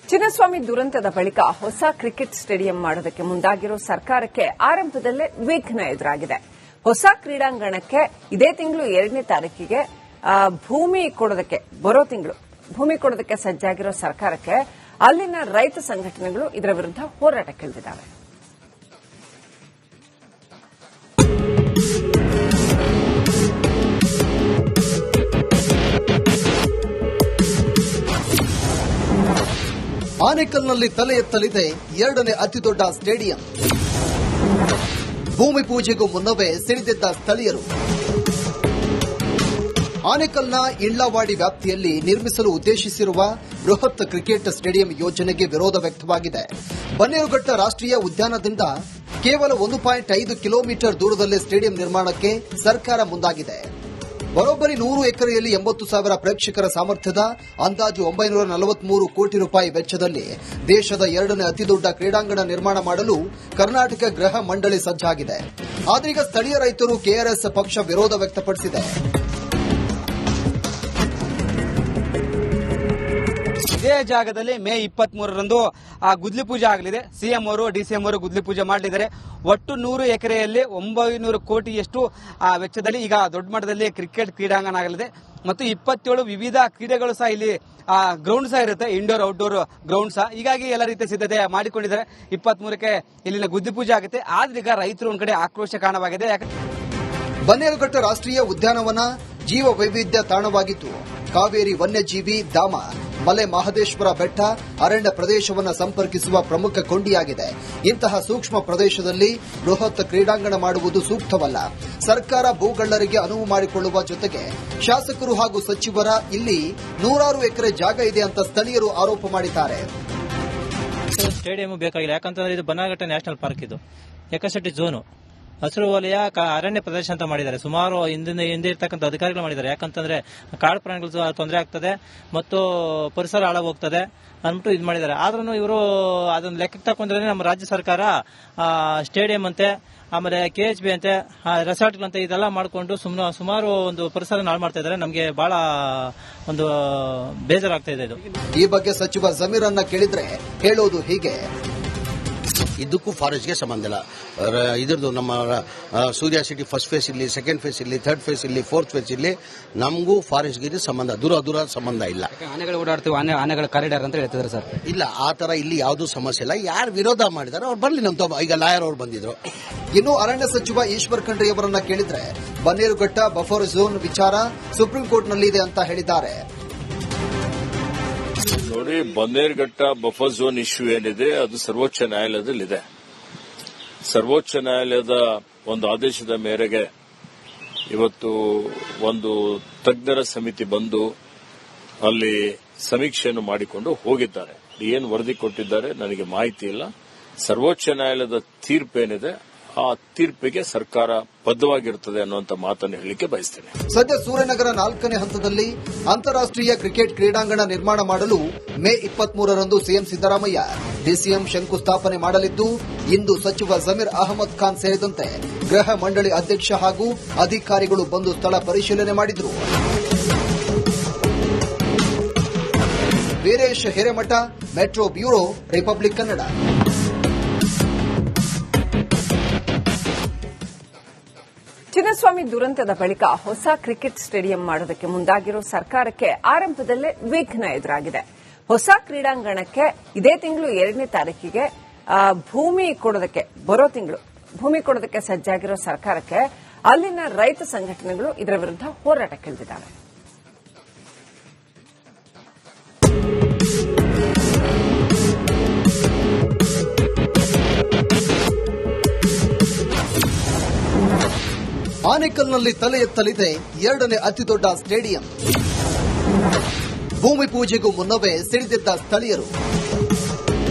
ಚಿನ್ನಸ್ವಾಮಿ ದುರಂತದ ಬಳಿಕ ಹೊಸ ಕ್ರಿಕೆಟ್ ಸ್ಟೇಡಿಯಂ ಮಾಡೋದಕ್ಕೆ ಮುಂದಾಗಿರೋ ಸರ್ಕಾರಕ್ಕೆ ಆರಂಭದಲ್ಲೇ ವಿಘ್ನ ಎದುರಾಗಿದೆ. ಹೊಸ ಕ್ರೀಡಾಂಗಣಕ್ಕೆ ಇದೇ ತಿಂಗಳು 2ನೇ ತಾರೀಕಿಗೆ ಭೂಮಿ ಕೊಡೋದಕ್ಕೆ ಬರೋ ತಿಂಗಳು ಭೂಮಿ ಕೊಡೋದಕ್ಕೆ ಸಜ್ಜಾಗಿರೋ ಸರ್ಕಾರಕ್ಕೆ ಅಲ್ಲಿನ ರೈತ ಸಂಘಟನೆಗಳು ಇದರ ವಿರುದ್ಧ ಹೋರಾಟಕ್ಕಿಳಿದಿದ್ದಾವೆ. ಆನೇಕಲ್ನಲ್ಲಿ ತಲೆ ಎತ್ತಲಿದೆ 2ನೇ ಅತಿದೊಡ್ಡ ಸ್ಟೇಡಿಯಂ. ಭೂಮಿ ಪೂಜೆಗೂ ಮುನ್ನವೇ ಸಿಡಿದೆದ್ದ ಸ್ಥಳೀಯರು. ಆನೇಕಲ್ನ ಇಳ್ಲವಾಡಿ ವ್ಯಾಪ್ತಿಯಲ್ಲಿ ನಿರ್ಮಿಸಲು ಉದ್ದೇಶಿಸಿರುವ ಬೃಹತ್ ಕ್ರಿಕೆಟ್ ಸ್ಟೇಡಿಯಂ ಯೋಜನೆಗೆ ವಿರೋಧ ವ್ಯಕ್ತವಾಗಿದೆ. ಬನ್ನೇರುಘಟ್ಟ ರಾಷ್ಟ್ರೀಯ ಉದ್ಯಾನದಿಂದ ಕೇವಲ 1.5 ಕಿಲೋಮೀಟರ್ ದೂರದಲ್ಲೇ ಸ್ಟೇಡಿಯಂ ನಿರ್ಮಾಣಕ್ಕೆ ಸರ್ಕಾರ ಮುಂದಾಗಿದೆ. ಬರೋಬ್ಬರಿ 100 ಎಕರೆಯಲ್ಲಿ 80,000 ಪ್ರೇಕ್ಷಕರ ಸಾಮರ್ಥ್ಯದ ಅಂದಾಜು 943 ಕೋಟಿ ರೂಪಾಯಿ ವೆಚ್ಚದಲ್ಲಿ ದೇಶದ 2ನೇ ಅತಿದೊಡ್ಡ ಕ್ರೀಡಾಂಗಣ ನಿರ್ಮಾಣ ಮಾಡಲು ಕರ್ನಾಟಕ ಗೃಹ ಮಂಡಳಿ ಸಜ್ಜಾಗಿದೆ. ಆದ್ರೀಗ ಸ್ಥಳೀಯ ರೈತರು ಕೆಆರ್ಎಸ್ ಪಕ್ಷ ವಿರೋಧ ವ್ಯಕ್ತಪಡಿಸಿದೆ. ಇದೇ ಜಾಗದಲ್ಲಿ ಮೇ 23ರಂದು ಗುದ್ಲಿ ಪೂಜೆ ಆಗಲಿದೆ. ಸಿಎಂ ಅವರು ಡಿಸಿಎಂ ಅವರು ಗುದ್ಲಿ ಪೂಜೆ ಮಾಡಲಿದ್ದಾರೆ. ಒಟ್ಟು 100 ಎಕರೆಯಲ್ಲಿ 900 ಕೋಟಿಯಷ್ಟು ವೆಚ್ಚದಲ್ಲಿ ಈಗ ದೊಡ್ಡ ಮಟ್ಟದಲ್ಲಿ ಕ್ರಿಕೆಟ್ ಕ್ರೀಡಾಂಗಣ ಆಗಲಿದೆ ಮತ್ತು 27 ವಿವಿಧ ಕ್ರೀಡೆಗಳು ಸಹ ಇಲ್ಲಿ ಗ್ರೌಂಡ್ ಸಹ ಇರುತ್ತೆ, ಇಂಡೋರ್ ಔಟ್ಡೋರ್ ಗ್ರೌಂಡ್ ಸಹ. ಹೀಗಾಗಿ ಎಲ್ಲ ರೀತಿಯ ಸಿದ್ಧತೆ ಮಾಡಿಕೊಂಡಿದ್ದಾರೆ. 23ಕ್ಕೆ ಇಲ್ಲಿನ ಗುದ್ಲಿ ಪೂಜೆ ಆಗುತ್ತೆ. ಆದ್ರೆ ಈಗ ರೈತರು ಒಂದ್ ಕಡೆ ಆಕ್ರೋಶ ಕಾರಣವಾಗಿದೆ. ಬನ್ನೇರುಘಟ್ಟ ರಾಷ್ಟ್ರೀಯ ಉದ್ಯಾನವನ ಜೀವ ವೈವಿಧ್ಯ ತಾಣವಾಗಿದ್ದು ಕಾವೇರಿ ವನ್ಯಜೀವಿ ಧಾಮ, ಮಲೆ ಮಹದೇಶ್ವರ ಬೆಟ್ಟ, ಅರಣ್ಯ ಪ್ರದೇಶವನ್ನು ಸಂಪರ್ಕಿಸುವ ಪ್ರಮುಖ ಕೊಂಡಿಯಾಗಿದೆ. ಇಂತಹ ಸೂಕ್ಷ್ಮ ಪ್ರದೇಶದಲ್ಲಿ ಬೃಹತ್ ಕ್ರೀಡಾಂಗಣ ಮಾಡುವುದು ಸೂಕ್ತವಲ್ಲ. ಸರ್ಕಾರ ಭೂಗಳ್ಳರಿಗೆ ಅನುವು ಮಾಡಿಕೊಳ್ಳುವ ಜೊತೆಗೆ ಶಾಸಕರು ಹಾಗೂ ಸಚಿವರ ಇಲ್ಲಿ 100 ಎಕರೆ ಜಾಗ ಇದೆ ಅಂತ ಸ್ಥಳೀಯರು ಆರೋಪ ಮಾಡಿದ್ದಾರೆ. ಸ್ಟೇಡಿಯಂ ಬೇಕಾಗಿಲ್ಲ, ಯಾಕಂತಂದ್ರೆ ಇದು ಬನ್ನರಘಟ್ಟ ನ್ಯಾಷನಲ್ ಪಾರ್ಕ್, ಇದು ಎಕಸೆಟಿ ಝೋನು, ಹಸಿರು ವಲಯ, ಅರಣ್ಯ ಪ್ರದೇಶ ಅಂತ ಮಾಡಿದ್ದಾರೆ. ಸುಮಾರು ಹಿಂದೆ ಇರ್ತಕ್ಕಂಥ ಅಧಿಕಾರಿಗಳು ಮಾಡಿದ್ದಾರೆ. ಯಾಕಂತಂದ್ರೆ ಕಾಡು ಪ್ರಾಣಿಗಳು ತೊಂದರೆ ಆಗ್ತದೆ ಮತ್ತು ಪರಿಸರ ಹಾಳಾಗೋಗ್ತದೆ ಅಂದ್ಬಿಟ್ಟು ಇದು ಮಾಡಿದ್ದಾರೆ. ಆದ್ರೂ ಇವರು ಅದನ್ನ ಲೆಕ್ಕಕ್ಕೆ ತಕೊಂಡ್ರೆ ನಮ್ಮ ರಾಜ್ಯ ಸರ್ಕಾರ ಸ್ಟೇಡಿಯಂ ಅಂತೆ, ಆಮೇಲೆ KHB ಅಂತೆ, ರೆಸಾರ್ಟ್ಗಳಂತೆ ಇದೆಲ್ಲ ಮಾಡಿಕೊಂಡು ಸುಮಾರು ಒಂದು ಪರಿಸರ ಹಾಳು ಮಾಡ್ತಾ ಇದ್ದಾರೆ. ನಮಗೆ ಬಹಳ ಒಂದು ಬೇಜಾರಾಗ್ತಾ ಇದೆ. ಇದು ಈ ಬಗ್ಗೆ ಸಚಿವ ಜಮೀರ್ ಅನ್ನ ಕೇಳಿದ್ರೆ ಹೇಳೋದು ಹೀಗೆ: ಇದಕ್ಕೂ ಫಾರೆಸ್ಟ್ಗೆ ಸಂಬಂಧ ಇಲ್ಲ. ಇದ್ರದ್ದು ನಮ್ಮ ಸೂರ್ಯ ಸಿಟಿ ಫಸ್ಟ್ ಫೇಸ್ ಇಲ್ಲಿ, ಸೆಕೆಂಡ್ ಫೇಸ್ ಇಲ್ಲಿ, ಥರ್ಡ್ ಫೇಸ್ ಇಲ್ಲಿ, ಫೋರ್ತ್ ಫೇಸ್ ಇಲ್ಲಿ, ನಮಗೂ ಫಾರೆಸ್ಟ್ಗೆ ಸಂಬಂಧ ದೂರ ಸಂಬಂಧ ಇಲ್ಲ. ಆನೆಗಳು ಓಡಾಡ್ತೀವಿ, ಆನೆಗಳ ಕಾರಿಡಾರ್ ಅಂತ ಹೇಳ್ತಿದ್ದಾರೆ ಸರ್. ಇಲ್ಲ, ಆ ತರ ಇಲ್ಲಿ ಯಾವುದೂ ಸಮಸ್ಯೆ ಇಲ್ಲ. ಯಾರು ವಿರೋಧ ಮಾಡಿದಾರೆ ಅವ್ರು ಬರ್ಲಿ. ನಮ್ಮ ಈಗ ಲಾಯರ್ ಅವ್ರು ಬಂದಿದ್ರು. ಇನ್ನು ಅರಣ್ಯ ಸಚಿವ ಈಶ್ವರ್ ಖಂಡ್ರೆ ಅವರನ್ನ ಕೇಳಿದ್ರೆ ಬನ್ನೇರುಘಟ್ಟ ಬಫರ್ ಝೋನ್ ವಿಚಾರ ಸುಪ್ರೀಂ ಕೋರ್ಟ್ನಲ್ಲಿದೆ ಅಂತ ಹೇಳಿದ್ದಾರೆ. ನೋಡಿ, ಬನ್ನೇರುಘಟ್ಟ ಬಫರ್ ಝೋನ್ ಇಶ್ಯೂ ಏನಿದೆ ಅದು ಸರ್ವೋಚ್ಚ ನ್ಯಾಯಾಲಯದಲ್ಲಿದೆ. ಸರ್ವೋಚ್ಚ ನ್ಯಾಯಾಲಯದ ಒಂದು ಆದೇಶದ ಮೇರೆಗೆ ಇವತ್ತು ಒಂದು ತಜ್ಞರ ಸಮಿತಿ ಬಂದು ಅಲ್ಲಿ ಸಮೀಕ್ಷೆಯನ್ನು ಮಾಡಿಕೊಂಡು ಹೋಗಿದ್ದಾರೆ. ಏನು ವರದಿ ಕೊಟ್ಟಿದ್ದಾರೆ ನನಗೆ ಮಾಹಿತಿ ಇಲ್ಲ. ಸರ್ವೋಚ್ಚ ನ್ಯಾಯಾಲಯದ ತೀರ್ಪೇನಿದೆ ಆ ತೀರ್ಪಿಗೆ ಸರ್ಕಾರ ಬದ್ಧವಾಗಿರುತ್ತದೆ ಅನ್ನುವಂಥ ಮಾತನ್ನು ಹೇಳಲಿಕ್ಕೆ ಬಯಸ್ತೇನೆ. ಸದ್ಯ ಸೂರ್ಯನಗರ 4ನೇ ಹಂತದಲ್ಲಿ ಅಂತಾರಾಷ್ಟ್ರೀಯ ಕ್ರಿಕೆಟ್ ಕ್ರೀಡಾಂಗಣ ನಿರ್ಮಾಣ ಮಾಡಲು ಮೇ 23ರಂದು ಸಿಎಂ ಸಿದ್ದರಾಮಯ್ಯ, ಡಿಸಿಎಂ ಶಂಕುಸ್ಥಾಪನೆ ಮಾಡಲಿದ್ದು, ಇಂದು ಸಚಿವ ಜಮೀರ್ ಅಹಮದ್ ಖಾನ್ ಸೇರಿದಂತೆ ಗೃಹ ಮಂಡಳಿ ಅಧ್ಯಕ್ಷ ಹಾಗೂ ಅಧಿಕಾರಿಗಳು ಬಂದು ಸ್ಥಳ ಪರಿಶೀಲನೆ ಮಾಡಿದರು. Veeresh Hiremath, metro bureau, republic Kannada. Chinnaswamy ದುರಂತದ ಬಳಿಕ ಹೊಸ ಕ್ರಿಕೆಟ್ ಸ್ಟೇಡಿಯಂ ಮಾಡೋದಕ್ಕೆ ಮುಂದಾಗಿರೋ ಸರ್ಕಾರಕ್ಕೆ ಆರಂಭದಲ್ಲೇ ವಿಘ್ನ ಎದುರಾಗಿದೆ. ಹೊಸ ಕ್ರೀಡಾಂಗಣಕ್ಕೆ ಇದೇ ತಿಂಗಳು 2ನೇ ತಾರೀಕಿಗೆ ಭೂಮಿ ಕೊಡೋದಕ್ಕೆ ಬರೋ ತಿಂಗಳು ಭೂಮಿ ಕೊಡೋದಕ್ಕೆ ಸಜ್ಜಾಗಿರೋ ಸರ್ಕಾರಕ್ಕೆ ಅಲ್ಲಿನ ರೈತ ಸಂಘಟನೆಗಳು ಇದರ ವಿರುದ್ಧ ಹೋರಾಟಕ್ಕಿಳಿದಿದ್ದಾವೆ. ಆನೇಕಲ್ನಲ್ಲಿ ತಲೆ ಎತ್ತಲಿದೆ 2ನೇ ಅತಿದೊಡ್ಡ ಸ್ಟೇಡಿಯಂ. ಭೂಮಿ ಪೂಜೆಗೂ ಮುನ್ನವೇ ಸಿಡಿದೆದ್ದ ಸ್ಥಳೀಯರು.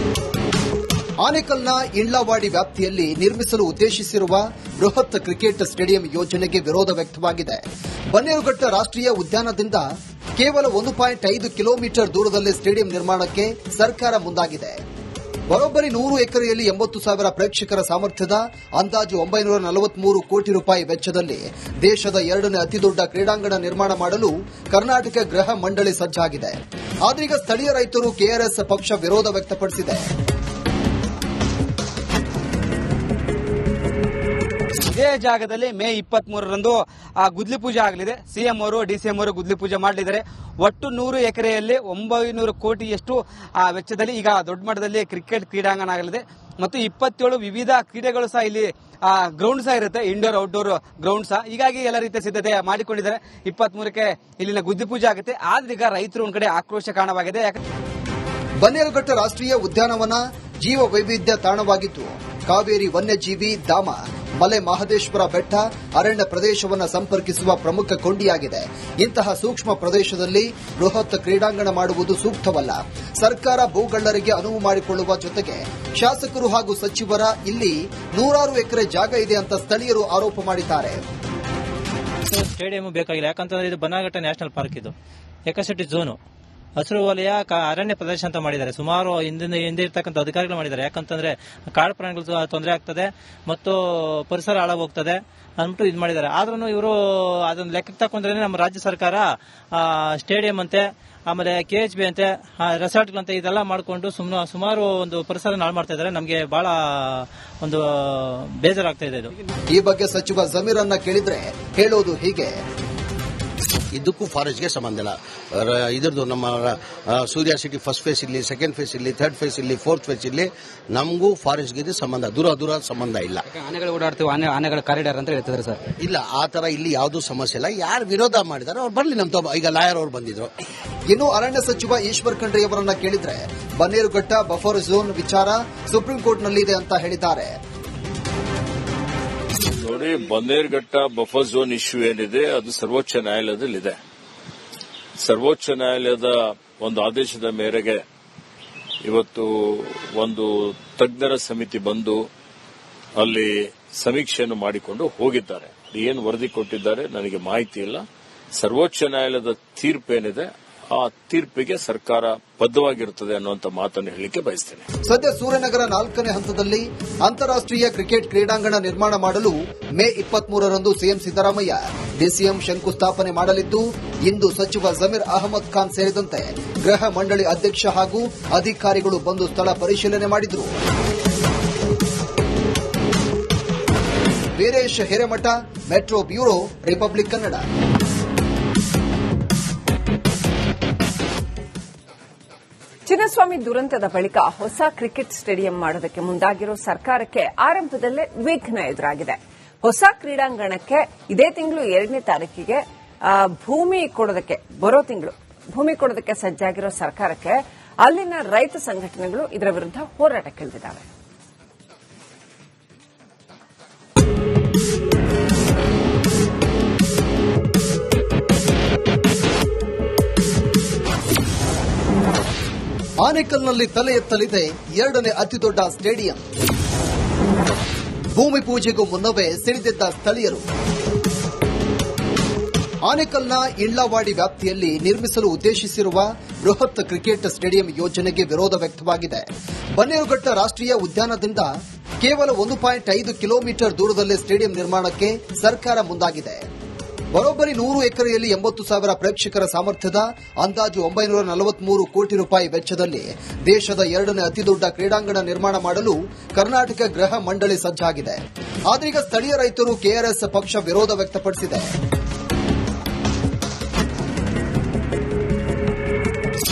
ಆನೇಕಲ್ನ ಇಳ್ಲವಾಡಿ ವ್ಯಾಪ್ತಿಯಲ್ಲಿ ನಿರ್ಮಿಸಲು ಉದ್ದೇಶಿಸಿರುವ ಬೃಹತ್ ಕ್ರಿಕೆಟ್ ಸ್ಟೇಡಿಯಂ ಯೋಜನೆಗೆ ವಿರೋಧ ವ್ಯಕ್ತವಾಗಿದೆ. ಬನ್ನೇರುಘಟ್ಟ ರಾಷ್ಟ್ರೀಯ ಉದ್ಯಾನದಿಂದ ಕೇವಲ 1.5 ಕಿಲೋಮೀಟರ್ ದೂರದಲ್ಲೇ ಸ್ಟೇಡಿಯಂ ನಿರ್ಮಾಣಕ್ಕೆ ಸರ್ಕಾರ ಮುಂದಾಗಿದೆ. ಬರೋಬ್ಬರಿ 100 ಎಕರೆಯಲ್ಲಿ 80,000 ಪ್ರೇಕ್ಷಕರ ಸಾಮರ್ಥ್ಯದ ಅಂದಾಜು 943 ಕೋಟಿ ರೂಪಾಯಿ ವೆಚ್ಚದಲ್ಲಿ ದೇಶದ 2ನೇ ಅತಿದೊಡ್ಡ ಕ್ರೀಡಾಂಗಣ ನಿರ್ಮಾಣ ಮಾಡಲು ಕರ್ನಾಟಕ ಗೃಹ ಮಂಡಳಿ ಸಜ್ಜಾಗಿದೆ. ಆದ್ರೀಗ ಸ್ಥಳೀಯ ರೈತರು ಕೆಆರ್ಎಸ್ ಪಕ್ಷ ವಿರೋಧ ವ್ಯಕ್ತಪಡಿಸಿದೆ. ಇದೇ ಜಾಗದಲ್ಲಿ ಮೇ 23ರಂದು ಗುದ್ಲಿ ಪೂಜೆ ಆಗಲಿದೆ. ಸಿಎಂ ಅವರು ಡಿಸಿಎಂ ಅವರು ಗುದ್ಲಿ ಪೂಜೆ ಮಾಡಲಿದ್ದಾರೆ. ಒಟ್ಟು 100 ಎಕರೆಯಲ್ಲಿ 900 ಕೋಟಿಯಷ್ಟು ವೆಚ್ಚದಲ್ಲಿ ಈಗ ದೊಡ್ಡ ಮಟ್ಟದಲ್ಲಿ ಕ್ರಿಕೆಟ್ ಕ್ರೀಡಾಂಗಣ ಆಗಲಿದೆ ಮತ್ತು 27 ವಿವಿಧ ಕ್ರೀಡೆಗಳು ಸಹ ಇಲ್ಲಿ ಗ್ರೌಂಡ್ ಸಹ ಇರುತ್ತೆ, ಇಂಡೋರ್ ಔಟ್ಡೋರ್ ಗ್ರೌಂಡ್ ಸಹ. ಹೀಗಾಗಿ ಎಲ್ಲ ರೀತಿಯ ಸಿದ್ಧತೆ ಮಾಡಿಕೊಂಡಿದ್ದಾರೆ. 23ಕ್ಕೆ ಇಲ್ಲಿನ ಗುದ್ಲಿ ಪೂಜೆ ಆಗುತ್ತೆ. ಆದ್ರೆ ಈಗ ರೈತರು ಒಂದ್ ಕಡೆ ಆಕ್ರೋಶ ಕಾರಣವಾಗಿದೆ. ಬನ್ನೇರುಘಟ್ಟ ರಾಷ್ಟ್ರೀಯ ಉದ್ಯಾನವನ ಜೀವ ವೈವಿಧ್ಯ ತಾಣವಾಗಿದ್ದು ಕಾವೇರಿ ವನ್ಯಜೀವಿ ಧಾಮ, ಮಲೆ ಮಹದೇಶ್ವರ ಬೆಟ್ಟ, ಅರಣ್ಯ ಪ್ರದೇಶವನ್ನು ಸಂಪರ್ಕಿಸುವ ಪ್ರಮುಖ ಕೊಂಡಿಯಾಗಿದೆ. ಇಂತಹ ಸೂಕ್ಷ್ಮ ಪ್ರದೇಶದಲ್ಲಿ ಬೃಹತ್ ಕ್ರೀಡಾಂಗಣ ಮಾಡುವುದು ಸೂಕ್ತವಲ್ಲ. ಸರ್ಕಾರ ಭೂಗಳ್ಳರಿಗೆ ಅನುವು ಮಾಡಿಕೊಳ್ಳುವ ಜೊತೆಗೆ ಶಾಸಕರು ಹಾಗೂ ಸಚಿವರ ಇಲ್ಲಿ 100 ಎಕರೆ ಜಾಗ ಇದೆ ಅಂತ ಸ್ಥಳೀಯರು ಆರೋಪ ಮಾಡಿದ್ದಾರೆ. ಸ್ಟೇಡಿಯಂ ಬೇಕಾಗಿಲ್ಲ, ಯಾಕಂತಂದ್ರೆ ಇದು ಬನ್ನರಘಟ್ಟ ನ್ಯಾಷನಲ್ ಪಾರ್ಕ್, ಇದು ಎಕಸಿಟಿ ಝೋನು, ಹಸಿರು ವಲಯ, ಅರಣ್ಯ ಪ್ರದೇಶ ಅಂತ ಮಾಡಿದ್ದಾರೆ. ಸುಮಾರು ಹಿಂದೆ ಇರ್ತಕ್ಕಂಥ ಅಧಿಕಾರಿಗಳು ಮಾಡಿದ್ದಾರೆ. ಯಾಕಂತಂದ್ರೆ ಕಾಡು ಪ್ರಾಣಿಗಳು ತೊಂದರೆ ಆಗ್ತದೆ ಮತ್ತು ಪರಿಸರ ಹಾಳಾಗೋಗ್ತದೆ ಅಂದ್ಬಿಟ್ಟು ಇದು ಮಾಡಿದ್ದಾರೆ. ಆದ್ರೂ ಇವರು ಅದನ್ನ ಲೆಕ್ಕಕ್ಕೆ ತಕೊಂಡ್ರೆ ನಮ್ಮ ರಾಜ್ಯ ಸರ್ಕಾರ ಸ್ಟೇಡಿಯಂ ಅಂತೆ, ಆಮೇಲೆ KHB ಅಂತೆ, ರೆಸಾರ್ಟ್ಗಳಂತೆ ಇದೆಲ್ಲ ಮಾಡಿಕೊಂಡು ಸುಮಾರು ಒಂದು ಪರಿಸರ ಹಾಳು ಮಾಡ್ತಾ ಇದ್ದಾರೆ. ನಮಗೆ ಬಹಳ ಒಂದು ಬೇಜಾರಾಗ್ತಾ ಇದೆ ಇದು. ಈ ಬಗ್ಗೆ ಸಚಿವ ಜಮೀರ್ ಅನ್ನ ಕೇಳಿದ್ರೆ ಹೇಳೋದು ಹೀಗೆ: ಇದಕ್ಕೂ ಫಾರೆಸ್ಟ್ಗೆ ಸಂಬಂಧ ಇಲ್ಲ. ಇದ್ರದ್ದು ನಮ್ಮ ಸೂರ್ಯ ಸಿಟಿ ಫಸ್ಟ್ ಫೇಸ್ ಇಲ್ಲಿ, ಸೆಕೆಂಡ್ ಫೇಸ್ ಇಲ್ಲಿ, ಥರ್ಡ್ ಫೇಸ್ ಇಲ್ಲಿ, ಫೋರ್ತ್ ಫೇಸ್ ಇಲ್ಲಿ, ನಮಗೂ ಫಾರೆಸ್ಟ್ಗೆ ಸಂಬಂಧ ದೂರ ಸಂಬಂಧ ಇಲ್ಲ. ಆನೆಗಳು ಓಡಾಡ್ತೀವಿ, ಆನೆಗಳ ಕಾರಿಡಾರ್ ಅಂತ ಹೇಳ್ತಿದ್ದಾರೆ ಸರ್. ಇಲ್ಲ, ಆ ತರ ಇಲ್ಲಿ ಯಾವುದೂ ಸಮಸ್ಯೆ ಇಲ್ಲ. ಯಾರು ವಿರೋಧ ಮಾಡಿದಾರೆ ಅವ್ರು ಬರ್ಲಿ. ನಮ್ಮ ಈಗ ಲಾಯರ್ ಅವರು ಬಂದಿದ್ರು. ಇನ್ನು ಅರಣ್ಯ ಸಚಿವ ಈಶ್ವರ್ ಖಂಡ್ರೆ ಅವರನ್ನ ಕೇಳಿದ್ರೆ ಬನ್ನೇರುಘಟ್ಟ ಬಫರ್ ಝೋನ್ ವಿಚಾರ ಸುಪ್ರೀಂ ಕೋರ್ಟ್ನಲ್ಲಿದೆ ಅಂತ ಹೇಳಿದ್ದಾರೆ. ನೋಡಿ, ಬನ್ನೇರುಘಟ್ಟ ಬಫರ್ ಝೋನ್ ಇಶ್ಯೂ ಏನಿದೆ ಅದು ಸರ್ವೋಚ್ಚ ನ್ಯಾಯಾಲಯದಲ್ಲಿದೆ. ಸರ್ವೋಚ್ಚ ನ್ಯಾಯಾಲಯದ ಒಂದು ಆದೇಶದ ಮೇರೆಗೆ ಇವತ್ತು ಒಂದು ತಜ್ಞರ ಸಮಿತಿ ಬಂದು ಅಲ್ಲಿ ಸಮೀಕ್ಷೆಯನ್ನು ಮಾಡಿಕೊಂಡು ಹೋಗಿದ್ದಾರೆ. ಏನು ವರದಿ ಕೊಟ್ಟಿದ್ದಾರೆ ನನಗೆ ಮಾಹಿತಿ ಇಲ್ಲ. ಸರ್ವೋಚ್ಚ ನ್ಯಾಯಾಲಯದ ತೀರ್ಪೇನಿದೆ ಆ ತೀರ್ಪಿಗೆ ಸರ್ಕಾರ ಬದ್ಧವಾಗಿರುತ್ತದೆ ಅನ್ನುವಂಥ ಮಾತನ್ನು ಹೇಳಲಿಕ್ಕೆ ಬಯಸ್ತೇನೆ. ಸದ್ಯ ಸೂರ್ಯನಗರ 4ನೇ ಹಂತದಲ್ಲಿ ಅಂತಾರಾಷ್ಟ್ರೀಯ ಕ್ರಿಕೆಟ್ ಕ್ರೀಡಾಂಗಣ ನಿರ್ಮಾಣ ಮಾಡಲು ಮೇ 23ರಂದು ಸಿಎಂ ಸಿದ್ದರಾಮಯ್ಯ ಡಿಸಿಎಂ ಶಂಕುಸ್ಥಾಪನೆ ಮಾಡಲಿದ್ದು, ಇಂದು ಸಚಿವ ಜಮೀರ್ ಅಹಮದ್ ಖಾನ್ ಸೇರಿದಂತೆ ಗೃಹ ಮಂಡಳಿ ಅಧ್ಯಕ್ಷ ಹಾಗೂ ಅಧಿಕಾರಿಗಳು ಬಂದು ಸ್ಥಳ ಪರಿಶೀಲನೆ ಮಾಡಿದರು. Veeresh Hiremath, metro bureau, republic Kannada. Chinnaswamy ದುರಂತದ ಬಳಿಕ ಹೊಸ ಕ್ರಿಕೆಟ್ ಸ್ಟೇಡಿಯಂ ಮಾಡೋದಕ್ಕೆ ಮುಂದಾಗಿರೋ ಸರ್ಕಾರಕ್ಕೆ ಆರಂಭದಲ್ಲೇ ವಿಘ್ನ ಎದುರಾಗಿದೆ. ಹೊಸ ಕ್ರೀಡಾಂಗಣಕ್ಕೆ ಇದೇ ತಿಂಗಳು 2ನೇ ತಾರೀಕಿಗೆ ಭೂಮಿ ಕೊಡೋದಕ್ಕೆ ಬರೋ ತಿಂಗಳು ಭೂಮಿ ಕೊಡೋದಕ್ಕೆ ಸಜ್ಜಾಗಿರೋ ಸರ್ಕಾರಕ್ಕೆ ಅಲ್ಲಿನ ರೈತ ಸಂಘಟನೆಗಳು ಇದರ ವಿರುದ್ಧ ಹೋರಾಟಕ್ಕಿಳಿದಿದ್ದಾವೆ. ಆನೇಕಲ್ನಲ್ಲಿ ತಲೆ ಎತ್ತಲಿದೆ 2ನೇ ಅತಿದೊಡ್ಡ ಸ್ಟೇಡಿಯಂ. ಭೂಮಿ ಪೂಜೆಗೂ ಮುನ್ನವೇ ಸಿಡಿದಿದ್ದ ಸ್ಥಳೀಯರು. ಆನೇಕಲ್ನ ಇಳ್ಳವಾಡಿ ವ್ಯಾಪ್ತಿಯಲ್ಲಿ ನಿರ್ಮಿಸಲು ಉದ್ದೇಶಿಸಿರುವ ಬೃಹತ್ ಕ್ರಿಕೆಟ್ ಸ್ಟೇಡಿಯಂ ಯೋಜನೆಗೆ ವಿರೋಧ ವ್ಯಕ್ತವಾಗಿದೆ. ಬನ್ನೇರುಘಟ್ಟ ರಾಷ್ಟ್ರೀಯ ಉದ್ಯಾನದಿಂದ ಕೇವಲ 1.5 ಕಿಲೋಮೀಟರ್ ದೂರದಲ್ಲೇ ಸ್ಟೇಡಿಯಂ ನಿರ್ಮಾಣಕ್ಕೆ ಸರ್ಕಾರ ಮುಂದಾಗಿದೆ. ಬರೋಬ್ಬರಿ 100 ಎಕರೆಯಲ್ಲಿ 80,000 ಪ್ರೇಕ್ಷಕರ ಸಾಮರ್ಥ್ಯದ ಅಂದಾಜು 943 ಕೋಟಿ ರೂಪಾಯಿ ವೆಚ್ಚದಲ್ಲಿ ದೇಶದ 2ನೇ ಅತಿದೊಡ್ಡ ಕ್ರೀಡಾಂಗಣ ನಿರ್ಮಾಣ ಮಾಡಲು ಕರ್ನಾಟಕ ಗೃಹ ಮಂಡಳಿ ಸಜ್ಜಾಗಿದೆ. ಆದ್ರೀಗ ಸ್ಥಳೀಯ ರೈತರು ಕೆಆರ್ಎಸ್ ಪಕ್ಷ ವಿರೋಧ ವ್ಯಕ್ತಪಡಿಸಿದೆ.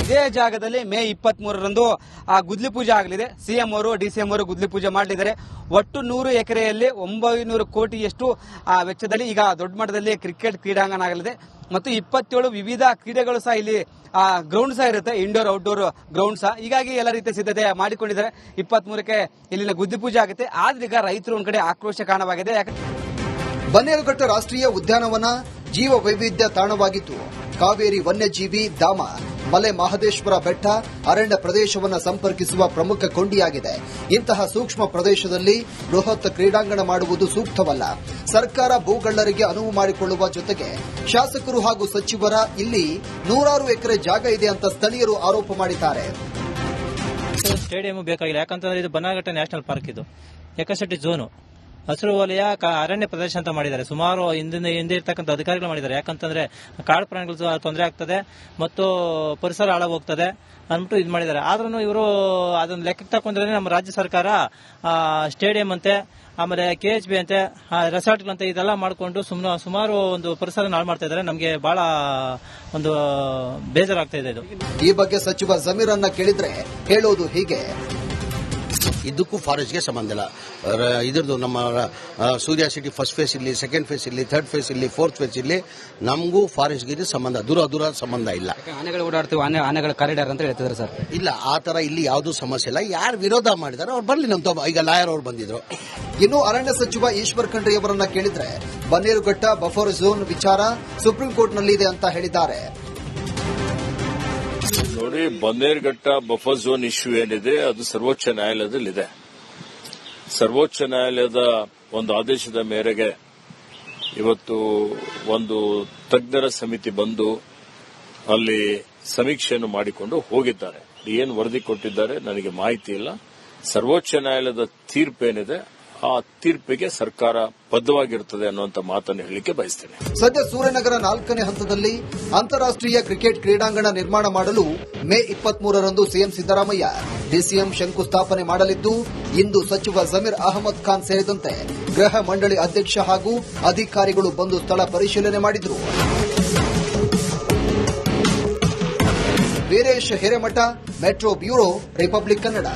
ಇದೇ ಜಾಗದಲ್ಲಿ ಮೇ 23ರಂದು ಗುದ್ಲಿ ಪೂಜೆ ಆಗಲಿದೆ. ಸಿಎಂ ಅವರು ಡಿಸಿಎಂ ಅವರು ಗುದ್ಲಿ ಪೂಜೆ ಮಾಡಲಿದ್ದಾರೆ. ಒಟ್ಟು 100 ಎಕರೆಯಲ್ಲಿ 900 ಕೋಟಿಯಷ್ಟು ವೆಚ್ಚದಲ್ಲಿ ಈಗ ದೊಡ್ಡ ಮಟ್ಟದಲ್ಲಿ ಕ್ರಿಕೆಟ್ ಕ್ರೀಡಾಂಗಣ ಆಗಲಿದೆ ಮತ್ತು 27 ವಿವಿಧ ಕ್ರೀಡೆಗಳು ಸಹ ಇಲ್ಲಿ ಗ್ರೌಂಡ್ ಸಹ ಇರುತ್ತೆ, ಇಂಡೋರ್ ಔಟ್ಡೋರ್ ಗ್ರೌಂಡ್ ಸಹ. ಹೀಗಾಗಿ ಎಲ್ಲ ರೀತಿಯ ಸಿದ್ಧತೆ ಮಾಡಿಕೊಂಡಿದ್ದಾರೆ. 23ಕ್ಕೆ ಇಲ್ಲಿನ ಗುದ್ಲಿ ಪೂಜೆ ಆಗುತ್ತೆ. ಆದ್ರೆ ಈಗ ರೈತರು ಒಂದ್ ಕಡೆ ಆಕ್ರೋಶ ಕಾರಣವಾಗಿದೆ. ಬನ್ನೇರುಘಟ್ಟ ರಾಷ್ಟ್ರೀಯ ಉದ್ಯಾನವನ ಜೀವ ವೈವಿಧ್ಯ ತಾಣವಾಗಿದ್ದು ಕಾವೇರಿ ವನ್ಯಜೀವಿ ಧಾಮ, ಮಲೆ ಮಹದೇಶ್ವರ ಬೆಟ್ಟ, ಅರಣ್ಯ ಪ್ರದೇಶವನ್ನು ಸಂಪರ್ಕಿಸುವ ಪ್ರಮುಖ ಕೊಂಡಿಯಾಗಿದೆ. ಇಂತಹ ಸೂಕ್ಷ್ಮ ಪ್ರದೇಶದಲ್ಲಿ ಬೃಹತ್ ಕ್ರೀಡಾಂಗಣ ಮಾಡುವುದು ಸೂಕ್ತವಲ್ಲ. ಸರ್ಕಾರ ಭೂಗಳ್ಳರಿಗೆ ಅನುವು ಮಾಡಿಕೊಳ್ಳುವ ಜೊತೆಗೆ ಶಾಸಕರು ಹಾಗೂ ಸಚಿವರ ಇಲ್ಲಿ 100 ಎಕರೆ ಜಾಗ ಇದೆ ಅಂತ ಸ್ಥಳೀಯರು ಆರೋಪ ಮಾಡಿದ್ದಾರೆ. ಸ್ಟೇಡಿಯಂ ಬೇಕಾಗಿಲ್ಲ, ಯಾಕಂತಂದ್ರೆ ಇದು ಬನ್ನಘಟ್ಟ ನ್ಯಾಷನಲ್ ಪಾರ್ಕ್, ಇದು ಎಕಸೆಟಿ ಝೋನು, ಹಸಿರು ವಲಯ, ಅರಣ್ಯ ಪ್ರದೇಶ ಅಂತ ಮಾಡಿದ್ದಾರೆ. ಸುಮಾರು ಹಿಂದೆ ಇರ್ತಕ್ಕಂಥ ಅಧಿಕಾರಿಗಳು ಮಾಡಿದ್ದಾರೆ. ಯಾಕಂತಂದ್ರೆ ಕಾಡು ಪ್ರಾಣಿಗಳು ತೊಂದರೆ ಆಗ್ತದೆ ಮತ್ತು ಪರಿಸರ ಹಾಳಾಗೋಗ್ತದೆ ಅಂದ್ಬಿಟ್ಟು ಇದು ಮಾಡಿದ್ದಾರೆ. ಆದ್ರೂ ಇವರು ಅದನ್ನ ಲೆಕ್ಕಕ್ಕೆ ತಕೊಂಡ್ರೆ ನಮ್ಮ ರಾಜ್ಯ ಸರ್ಕಾರ ಸ್ಟೇಡಿಯಂ ಅಂತೆ, ಆಮೇಲೆ KHB ಅಂತೆ, ರೆಸಾರ್ಟ್ಗಳಂತೆ ಇದೆಲ್ಲ ಮಾಡಿಕೊಂಡು ಸುಮಾರು ಒಂದು ಪರಿಸರ ಹಾಳು ಮಾಡ್ತಾ ಇದ್ದಾರೆ. ನಮಗೆ ಬಹಳ ಒಂದು ಬೇಜಾರಾಗ್ತಾ ಇದೆ ಇದು. ಈ ಬಗ್ಗೆ ಸಚಿವ ಜಮೀರ್ ಅನ್ನ ಕೇಳಿದ್ರೆ ಹೇಳೋದು ಹೀಗೆ. ಇದಕ್ಕೂ ಫಾರೆಸ್ಟ್ಗೆ ಸಂಬಂಧ ಇಲ್ಲ. ಇದ್ರದ್ದು ನಮ್ಮ ಸೂರ್ಯ ಸಿಟಿ ಫಸ್ಟ್ ಫೇಸ್ ಇಲ್ಲಿ, ಸೆಕೆಂಡ್ ಫೇಸ್ ಇಲ್ಲಿ, ಥರ್ಡ್ ಫೇಸ್ ಇಲ್ಲಿ, ಫೋರ್ತ್ ಫೇಸ್ ಇಲ್ಲಿ ನಮಗೂ ಫಾರೆಸ್ಟ್ಗೆ ಸಂಬಂಧ ದೂರ ಸಂಬಂಧ ಇಲ್ಲ. ಆನೆಗಳು ಓಡಾಡ್ತೀವಿ, ಆನೆಗಳ ಕಾರಿಡಾರ್ ಅಂತ ಹೇಳ್ತಿದ್ದಾರೆ ಸರ್. ಇಲ್ಲ, ಆ ತರ ಇಲ್ಲಿ ಯಾವುದೂ ಸಮಸ್ಯೆ ಇಲ್ಲ. ಯಾರು ವಿರೋಧ ಮಾಡಿದಾರೆ ಅವ್ರು ಬರ್ಲಿ. ನಮ್ಮ ಈಗ ಲಾಯರ್ ಅವ್ರು ಬಂದಿದ್ರು. ಇನ್ನು ಅರಣ್ಯ ಸಚಿವ ಈಶ್ವರ್ ಖಂಡ್ರೆ ಅವರನ್ನ ಕೇಳಿದ್ರೆ ಬನ್ನೇರುಘಟ್ಟ ಬಫರ್ ಝೋನ್ ವಿಚಾರ ಸುಪ್ರೀಂ ಕೋರ್ಟ್ನಲ್ಲಿದೆ ಅಂತ ಹೇಳಿದ್ದಾರೆ. ನೋಡಿ, ಬನ್ನೇರುಘಟ್ಟ ಬಫರ್ ಝೋನ್ ಇಶ್ಯೂ ಏನಿದೆ ಅದು ಸರ್ವೋಚ್ಚ ನ್ಯಾಯಾಲಯದಲ್ಲಿದೆ. ಸರ್ವೋಚ್ಚ ನ್ಯಾಯಾಲಯದ ಒಂದು ಆದೇಶದ ಮೇರೆಗೆ ಇವತ್ತು ಒಂದು ತಜ್ಞರ ಸಮಿತಿ ಬಂದು ಅಲ್ಲಿ ಸಮೀಕ್ಷೆಯನ್ನು ಮಾಡಿಕೊಂಡು ಹೋಗಿದ್ದಾರೆ. ಏನು ವರದಿ ಕೊಟ್ಟಿದ್ದಾರೆ ನನಗೆ ಮಾಹಿತಿ ಇಲ್ಲ. ಸರ್ವೋಚ್ಚ ನ್ಯಾಯಾಲಯದ ತೀರ್ಪೇನಿದೆ ಆ ತೀರ್ಪಿಗೆ ಸರ್ಕಾರ ಬದ್ಧವಾಗಿರುತ್ತದೆ ಅನ್ನುವಂಥ ಮಾತನ್ನು ಹೇಳಲಿಕ್ಕೆ ಬಯಸ್ತೇನೆ. ಸದ್ಯ ಸೂರ್ಯನಗರ 4ನೇ ಹಂತದಲ್ಲಿ ಅಂತಾರಾಷ್ಟ್ರೀಯ ಕ್ರಿಕೆಟ್ ಕ್ರೀಡಾಂಗಣ ನಿರ್ಮಾಣ ಮಾಡಲು ಮೇ 23ರಂದು ಸಿಎಂ ಸಿದ್ದರಾಮಯ್ಯ ಡಿಸಿಎಂ ಶಂಕುಸ್ಥಾಪನೆ ಮಾಡಲಿದ್ದು, ಇಂದು ಸಚಿವ ಜಮೀರ್ ಅಹಮದ್ ಖಾನ್ ಸೇರಿದಂತೆ ಗೃಹ ಮಂಡಳಿ ಅಧ್ಯಕ್ಷ ಹಾಗೂ ಅಧಿಕಾರಿಗಳು ಬಂದು ಸ್ಥಳ ಪರಿಶೀಲನೆ ಮಾಡಿದರು. Veeresh Hiremath, metro bureau, republic Kannada.